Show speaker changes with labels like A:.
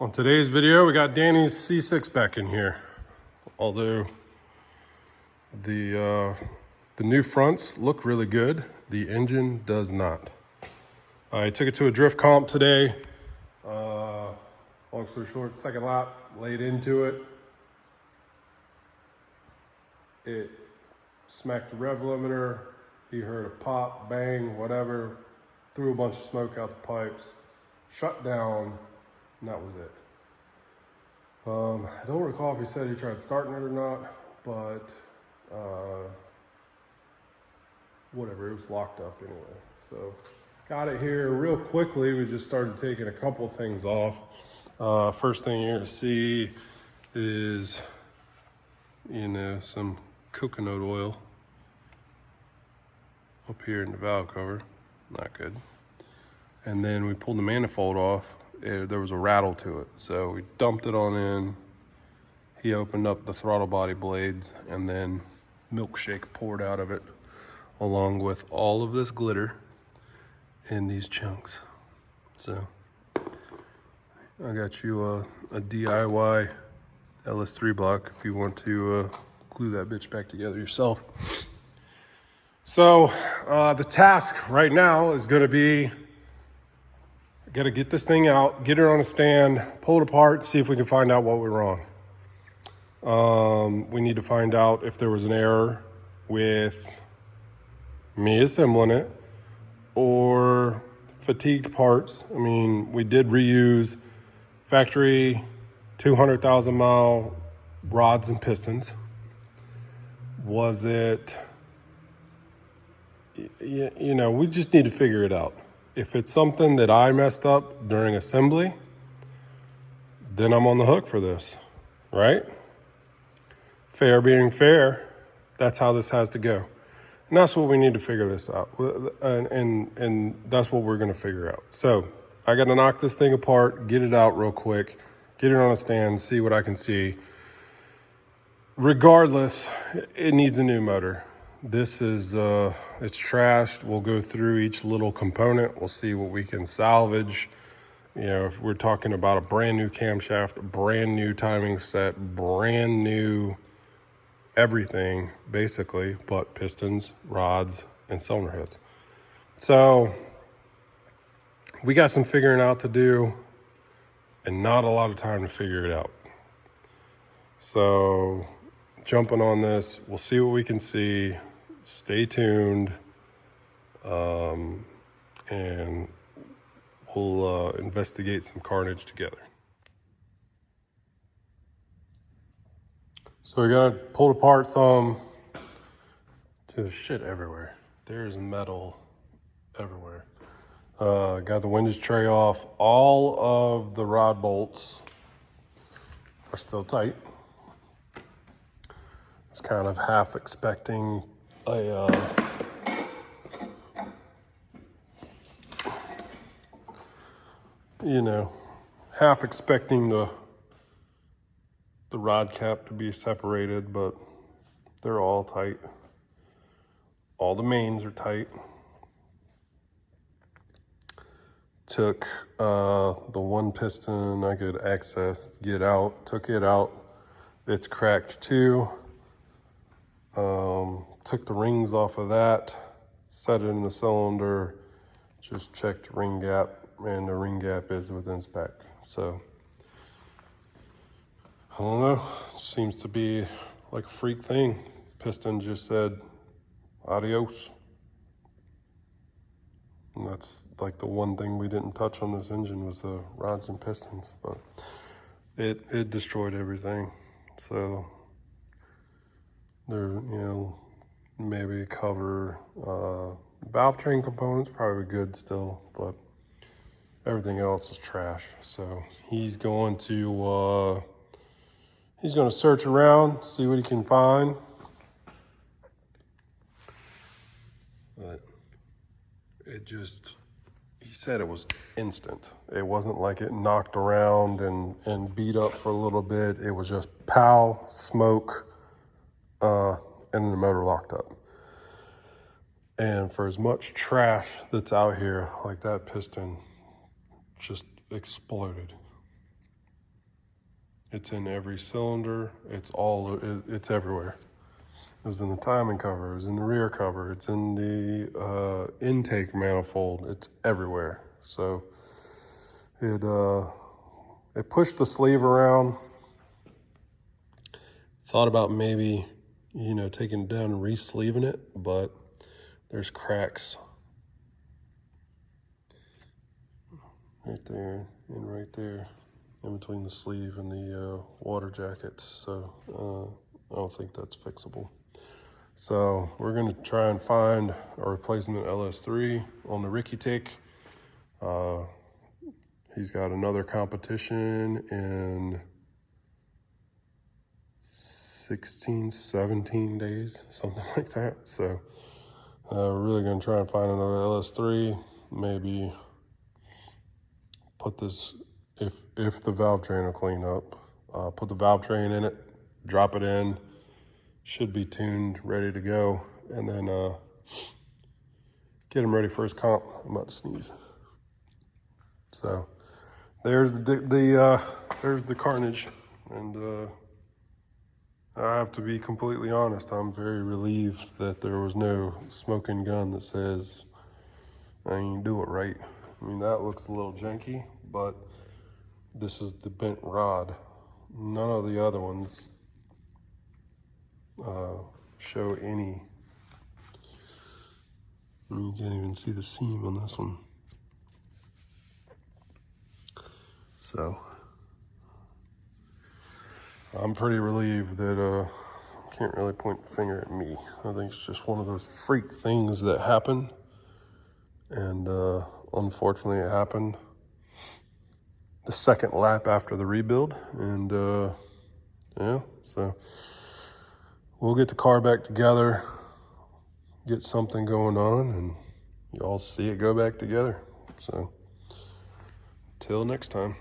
A: On today's video, we got Danny's C6 back in here. Although the new fronts look really good, the engine does not. I took it to a drift comp today. Long story short, second lap, laid into it. It smacked the rev limiter. He heard a pop, bang, whatever, threw a bunch of smoke out the pipes, shut down, and that was it. I don't recall if he said he tried starting it or not, but whatever, it was locked up anyway. So got it here real quickly. We just started taking a couple things off. First thing you're gonna see is, some coconut oil up here in the valve cover. Not good. And then we pulled the manifold off. There was a rattle to it, so we dumped it on in. He opened up the throttle body blades, and then milkshake poured out of it, along with all of this glitter in these chunks. So I got you a DIY LS3 block if you want to glue that bitch back together yourself. So the task right now is going to be, got to get this thing out, get it on a stand, pull it apart, see if we can find out what went wrong. We need to find out if there was an error with me assembling it or fatigued parts. I mean, we did reuse factory 200,000 mile rods and pistons. Was it, we just need to figure it out. If it's something that I messed up during assembly, then I'm on the hook for this, right? Fair being fair, that's how this has to go. And that's what we need to figure this out. And that's what we're gonna figure out. So I gotta knock this thing apart, get it out real quick, get it on a stand, see what I can see. Regardless, it needs a new motor. This is, it's trashed. We'll go through each little component. We'll see what we can salvage. If we're talking about a brand new camshaft, a brand new timing set, brand new everything, basically, but pistons, rods, and cylinder heads. So we got some figuring out to do and not a lot of time to figure it out. So jumping on this, we'll see what we can see. Stay tuned, and we'll investigate some carnage together. So we gotta pull it apart some. There's shit everywhere. There's metal everywhere. Got the windage tray off. All of the rod bolts are still tight. It's kind of half expecting half expecting the rod cap to be separated, but they're all tight. All the mains are tight. Took the one piston I could access, get out, took it out. It's cracked too. Took the rings off of that, set it in the cylinder, just checked ring gap, and the ring gap is within spec. So, I don't know, seems to be like a freak thing. Piston just said, adios. And that's like the one thing we didn't touch on this engine was the rods and pistons, but it destroyed everything. So, there, maybe cover, valve train components, probably good still, but everything else is trash. So he's going to search around, see what he can find. But he said it was instant. It wasn't like it knocked around and beat up for a little bit. It was just pow, smoke, and the motor locked up. And for as much trash that's out here, like that piston just exploded. It's in every cylinder. It's everywhere. It was in the timing cover. It was in the rear cover. It's in the intake manifold. It's everywhere. So it pushed the sleeve around. Thought about maybe, taking it down and re-sleeving it, but there's cracks right there and right there in between the sleeve and the water jackets. So I don't think that's fixable. So we're gonna try and find a replacement LS3 on the Ricky Tick. He's got another competition in 16, 17 days, something like that. So we're really gonna try and find another LS3, maybe put this, if the valve train will clean up, put the valve train in it, drop it in, should be tuned, ready to go, and then get him ready for his comp. I'm about to sneeze. So there's the carnage, and I have to be completely honest, I'm very relieved that there was no smoking gun that says I didn't do it right. I mean, that looks a little janky, but this is the bent rod. None of the other ones show any. You can't even see the seam on this one. So I'm pretty relieved that can't really point the finger at me. I think it's just one of those freak things that happen, and unfortunately it happened the second lap after the rebuild, and yeah, so we'll get the car back together, get something going on, and y'all see it go back together. So till next time.